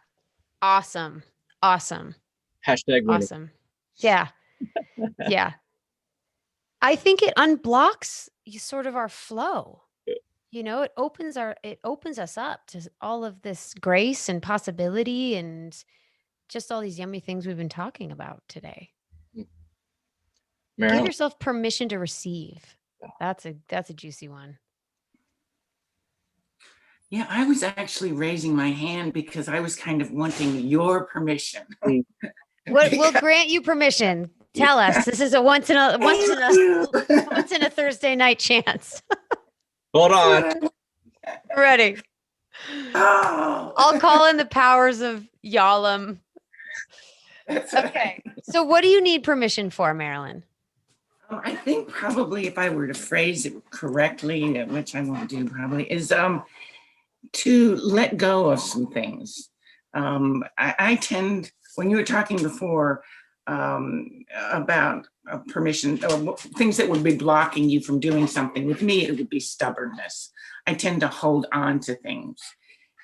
Awesome. Hashtag awesome. Yeah. Yeah. I think it unblocks sort of our flow. It opens us up to all of this grace and possibility and just all these yummy things we've been talking about today. Marilyn. Give yourself permission to receive. That's a juicy one. Yeah, I was actually raising my hand because I was kind of wanting your permission. We'll grant you permission. Tell us. This is a once in a Thursday night chance. Hold on. Ready. Oh. I'll call in the powers of Yalom. Okay. So what do you need permission for, Marilyn? I think probably if I were to phrase it correctly, which I won't do probably, is to let go of some things. I tend, when you were talking before about permission or things that would be blocking you from doing something, with me, it would be stubbornness. I tend to hold on to things.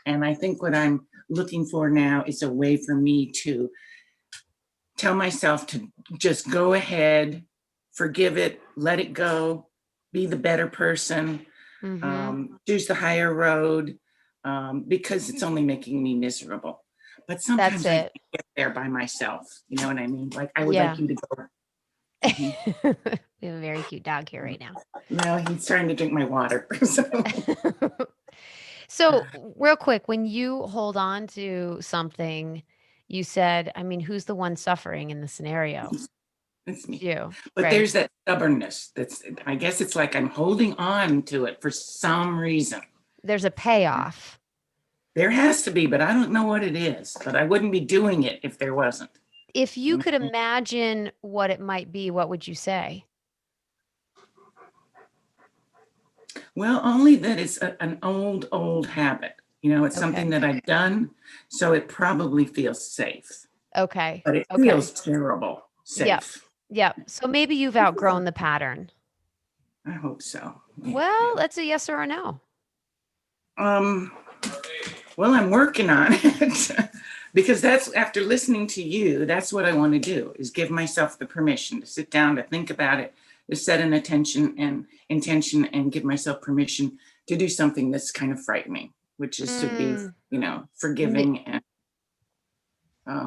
And I think what I'm looking for now is a way for me to tell myself to just go ahead, forgive it, let it go, be the better person, choose the higher road, because it's only making me miserable. But That's sometimes I it. can't get there by myself. You know what I mean? Like I would Yeah. like you to go. We have a very cute dog here right now. No, he's trying to drink my water. So, real quick, when you hold on to something, you said, I mean, who's the one suffering in the scenario? It's me. You, But right? there's that stubbornness. I guess it's like I'm holding on to it for some reason. There's a payoff. There has to be, but I don't know what it is. But I wouldn't be doing it if there wasn't. If you could imagine what it might be, what would you say? Well, only that it's an old habit. It's something that I've done, so it probably feels safe. Okay. But it feels terrible safe. Yep. So maybe you've outgrown the pattern. I hope so. Yeah. Well, that's a yes or a no. Well, I'm working on it because that's after listening to you, that's what I want to do is give myself the permission to sit down, to think about it, to set an intention and give myself permission to do something that's kind of frightening, which is to be, forgiving and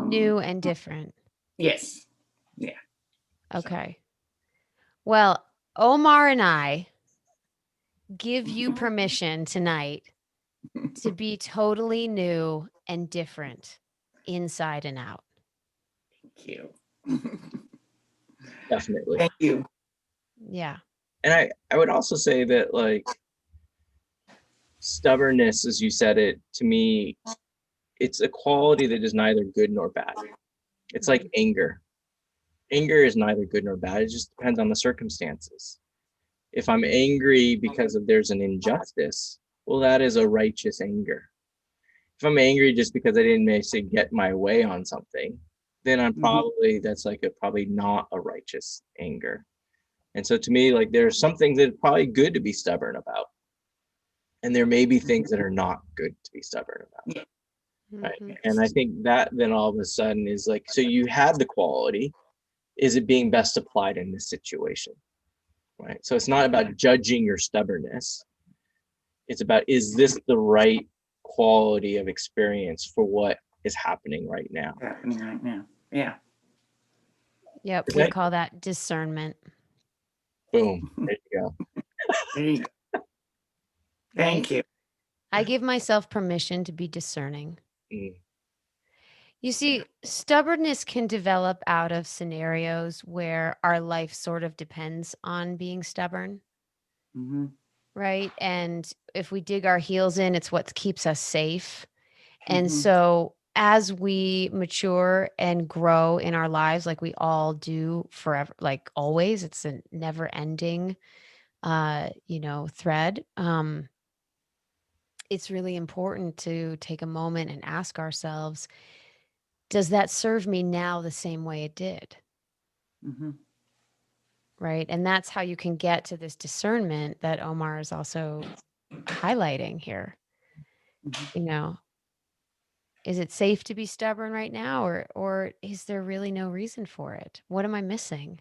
new and different. Yes. Yeah. Okay. Well, Omar and I give you permission tonight to be totally new and different inside and out. Thank you. Definitely. Thank you. Yeah. And I would also say that, like, stubbornness, as you said it, to me, it's a quality that is neither good nor bad. It's like anger. Anger is neither good nor bad. It just depends on the circumstances. If I'm angry because there's an injustice, well, that is a righteous anger. If I'm angry just because I didn't necessarily get my way on something, then I'm probably not a righteous anger. And so to me, like, there's some things that are probably good to be stubborn about. And there may be things that are not good to be stubborn about. Right. And I think that then all of a sudden is like, so you have the quality, is it being best applied in this situation? Right. So it's not about judging your stubbornness. It's about, is this the right quality of experience for what is happening right now? Yeah. Yep. We call that discernment. Boom. There you go. There you go. Thank you. I give myself permission to be discerning. You see, stubbornness can develop out of scenarios where our life sort of depends on being stubborn. Right. And if we dig our heels in, it's what keeps us safe. And so as we mature and grow in our lives, like we all do forever, like always, it's a never ending, thread. It's really important to take a moment and ask ourselves, does that serve me now the same way it did? Right. And that's how you can get to this discernment that Omar is also highlighting here. Is it safe to be stubborn right now, or is there really no reason for it? What am I missing?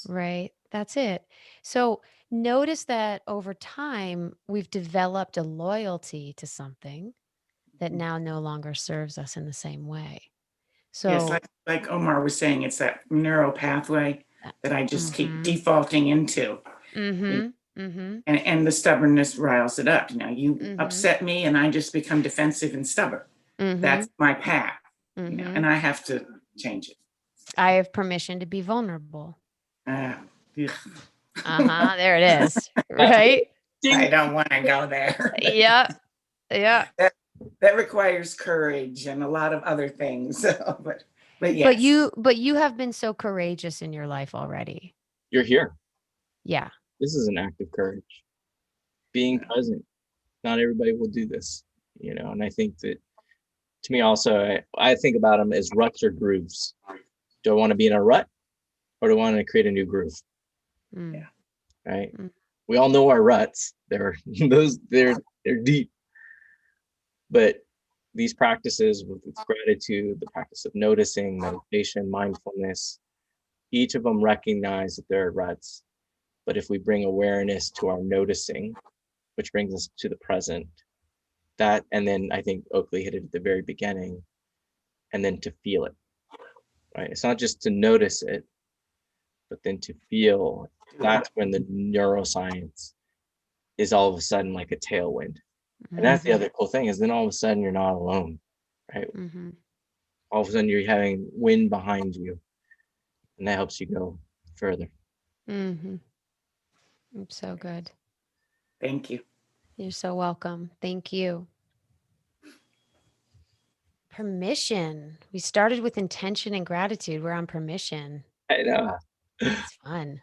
Right. That's it. So notice that over time, we've developed a loyalty to something that now no longer serves us in the same way. So yes, like Omar was saying, it's that neural pathway that I just keep defaulting into. And the stubbornness riles it up. You upset me and I just become defensive and stubborn. That's my path. And I have to change it. I have permission to be vulnerable. There it is. Right. I don't want to go there. Yeah. That requires courage and a lot of other things. But yes. But you have been so courageous in your life already. You're here. Yeah. This is an act of courage. Being present. Not everybody will do this, and I think that, to me also, I think about them as ruts or grooves. Do I want to be in a rut, or do I want to create a new groove? Right. We all know our ruts. They're deep. But these practices with gratitude, the practice of noticing, meditation, mindfulness, each of them recognize that there are ruts. But if we bring awareness to our noticing, which brings us to the present, that, and then I think Oakley hit it at the very beginning, and then to feel it, right? It's not just to notice it, but then to feel. That's when the neuroscience is all of a sudden like a tailwind. And that's the other cool thing, is then all of a sudden you're not alone, right? Mm-hmm. All of a sudden you're having wind behind you, and that helps you go further. Mm-hmm. It's so good. Thank you. You're so welcome. Thank you. Permission. We started with intention and gratitude. We're on permission. I know. It's fun.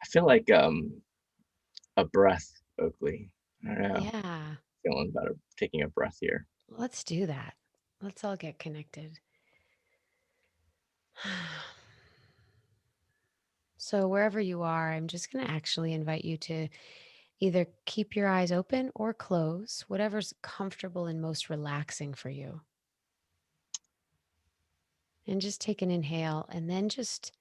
I feel like a breath, Oakley. I don't know. Yeah. Feeling about taking a breath here. Let's do that. Let's all get connected. So, wherever you are, I'm just going to actually invite you to either keep your eyes open or close, whatever's comfortable and most relaxing for you. And just take an inhale and then just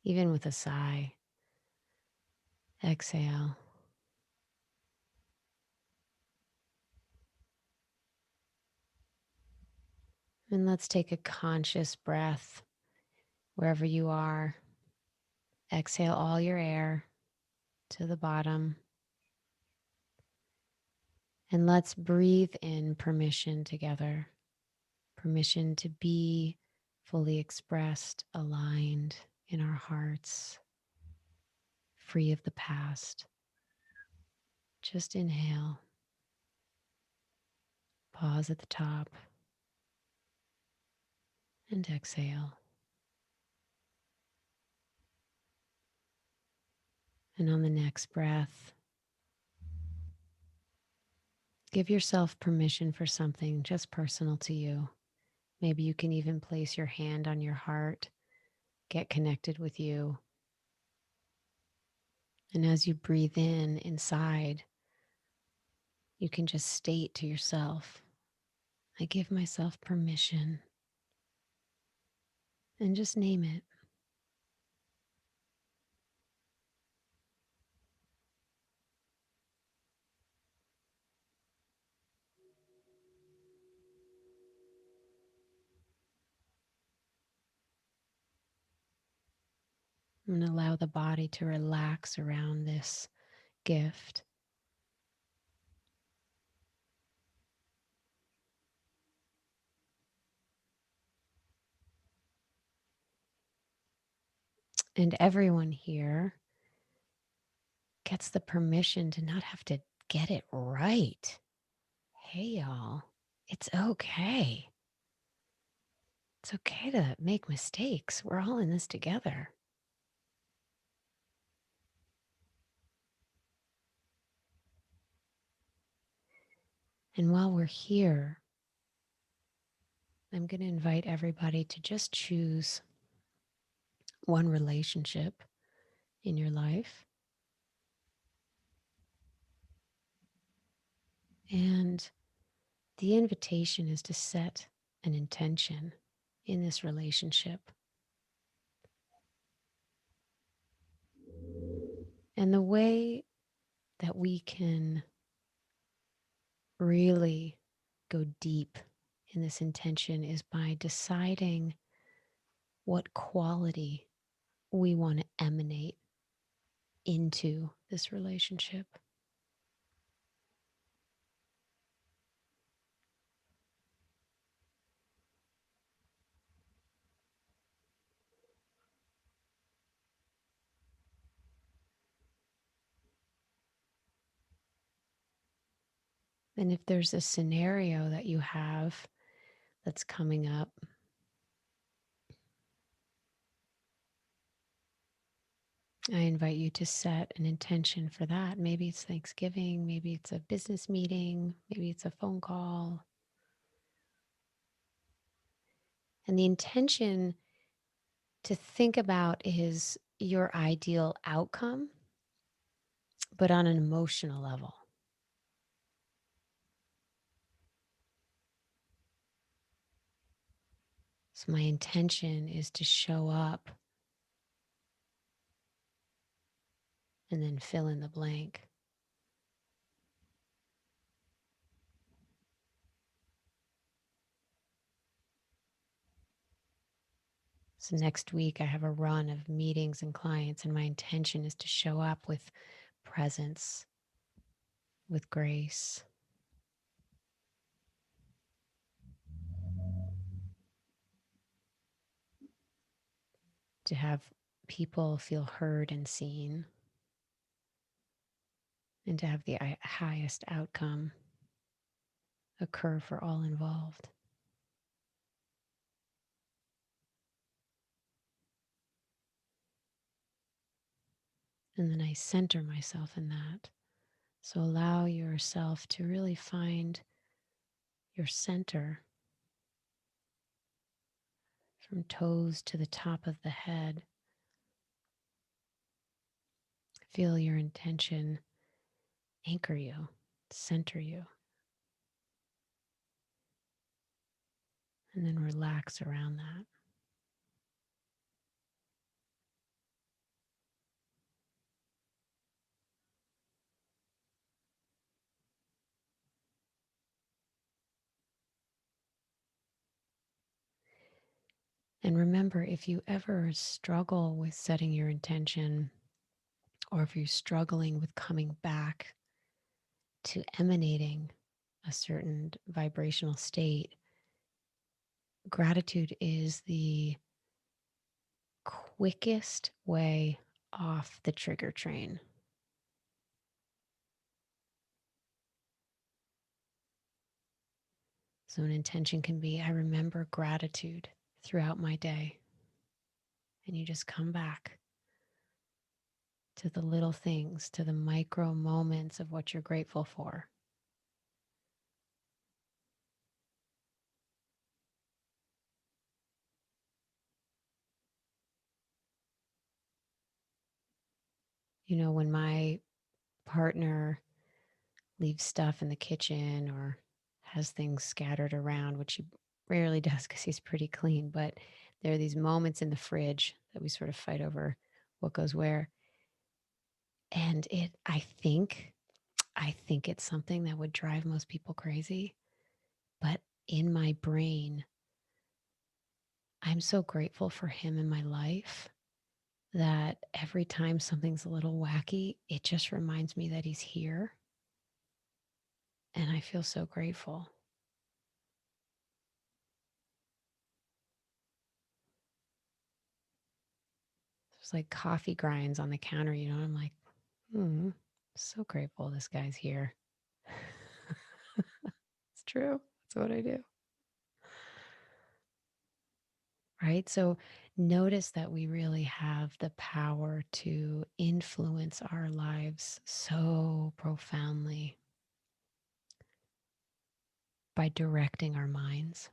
even with a sigh, exhale. And let's take a conscious breath wherever you are. Exhale all your air to the bottom. And let's breathe in permission together. Permission to be fully expressed, aligned in our hearts, free of the past. Just inhale. Pause at the top. And exhale. And on the next breath, give yourself permission for something just personal to you. Maybe you can even place your hand on your heart, get connected with you. And as you breathe in inside, you can just state to yourself, I give myself permission. And just name it. And allow the body to relax around this gift. And everyone here gets the permission to not have to get it right. Hey, y'all, it's okay. It's okay to make mistakes. We're all in this together. And while we're here, I'm going to invite everybody to just choose one relationship in your life. And the invitation is to set an intention in this relationship. And the way that we can really go deep in this intention is by deciding what quality we want to emanate into this relationship. And if there's a scenario that you have that's coming up, I invite you to set an intention for that. Maybe it's Thanksgiving, maybe it's a business meeting, maybe it's a phone call. And the intention to think about is your ideal outcome, but on an emotional level. So my intention is to show up and then fill in the blank. So next week I have a run of meetings and clients, and my intention is to show up with presence, with grace. To have people feel heard and seen, and to have the highest outcome occur for all involved. And then I center myself in that. So allow yourself to really find your center from toes to the top of the head. Feel your intention anchor you, center you, and then relax around that. And remember, if you ever struggle with setting your intention, or if you're struggling with coming back to emanating a certain vibrational state, gratitude is the quickest way off the trigger train. So, an intention can be, I remember gratitude throughout my day. And you just come back to the little things, to the micro moments of what you're grateful for. You know, when my partner leaves stuff in the kitchen or has things scattered around, which he rarely does because he's pretty clean, but there are these moments in the fridge that we sort of fight over what goes where. And I think it's something that would drive most people crazy. But in my brain, I'm so grateful for him in my life that every time something's a little wacky, it just reminds me that he's here. And I feel so grateful. There's like coffee grinds on the counter, you know, I'm like, so grateful this guy's here. It's true. That's what I do. Right? So notice that we really have the power to influence our lives so profoundly by directing our minds.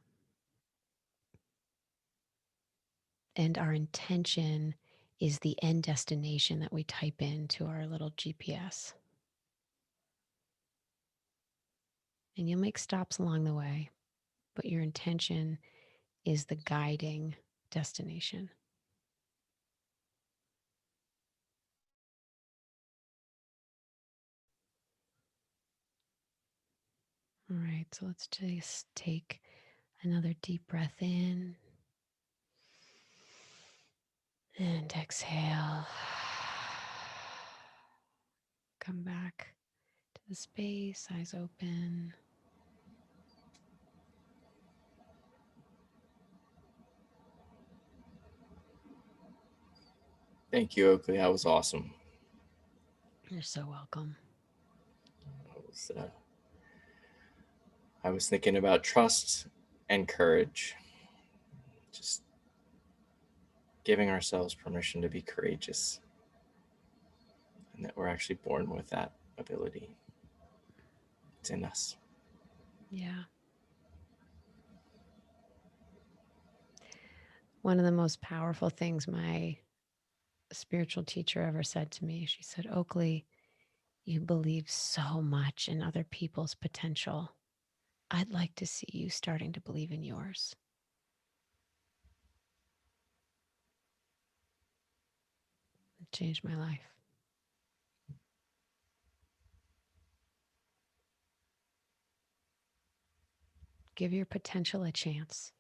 And our intention is the end destination that we type into our little GPS. And you'll make stops along the way, but your intention is the guiding destination. All right, so let's just take another deep breath in and exhale. Come back to the space, eyes open. Thank you, Oakley. That was awesome. You're so welcome. I was thinking about trust and courage. Just giving ourselves permission to be courageous, and that we're actually born with that ability. It's in us. Yeah. One of the most powerful things my spiritual teacher ever said to me, she said, Oakley, You believe so much in other people's potential. I'd like to see you starting to believe in yours. It changed my life. Give your potential a chance.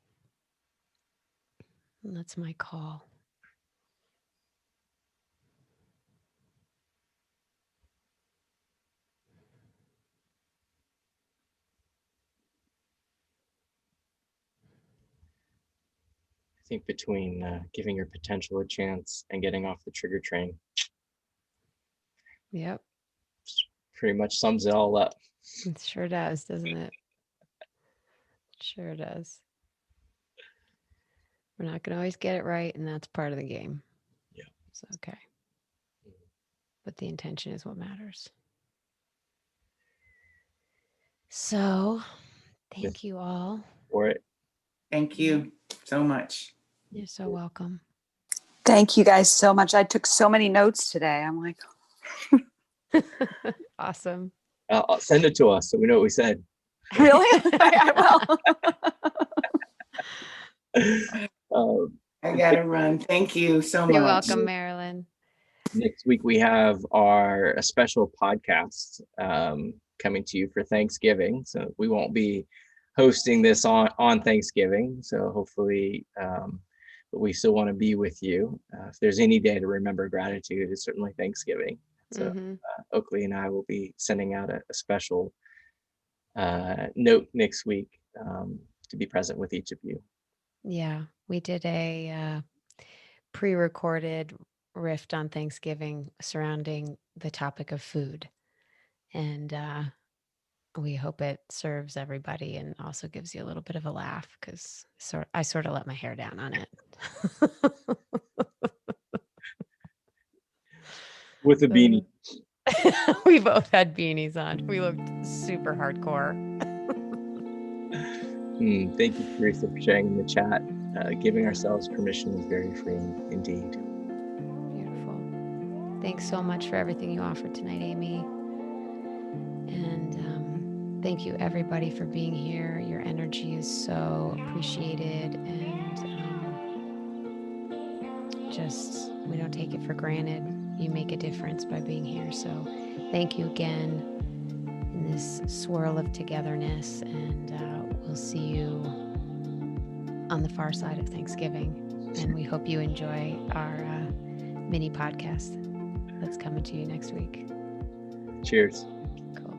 And that's my call. I think between giving your potential a chance and getting off the trigger train, Yep. pretty much sums it all up. It sure does, doesn't it? Sure does. We're not going to always get it right, and that's part of the game. Yeah. It's okay. But the intention is what matters. So, thank you all. For it. Thank you so much. You're so welcome. Thank you guys so much. I took so many notes today. I'm like, Awesome. I'll send it to us so we know what we said. really? I will. I gotta run. Thank you so much. You're welcome, Marilyn. Next week we have a special podcast coming to you for Thanksgiving. So we won't be hosting this on Thanksgiving. So hopefully, but we still want to be with you. If there's any day to remember gratitude, it's certainly Thanksgiving. So Oakley and I will be sending out a special note next week to be present with each of you. Yeah, we did a pre-recorded riff on Thanksgiving surrounding the topic of food. And we hope it serves everybody and also gives you a little bit of a laugh because I sort of let my hair down on it. With a beanie. We both had beanies on. We looked super hardcore. Thank you, Teresa, for sharing in the chat. Giving ourselves permission is very freeing indeed. Beautiful. Thanks so much for everything you offered tonight, Amy. And thank you, everybody, for being here. Your energy is so appreciated, and just we don't take it for granted. You make a difference by being here. So thank you again in this swirl of togetherness, and we'll see you on the far side of Thanksgiving. And we hope you enjoy our mini podcast that's coming to you next week. Cheers. Cool.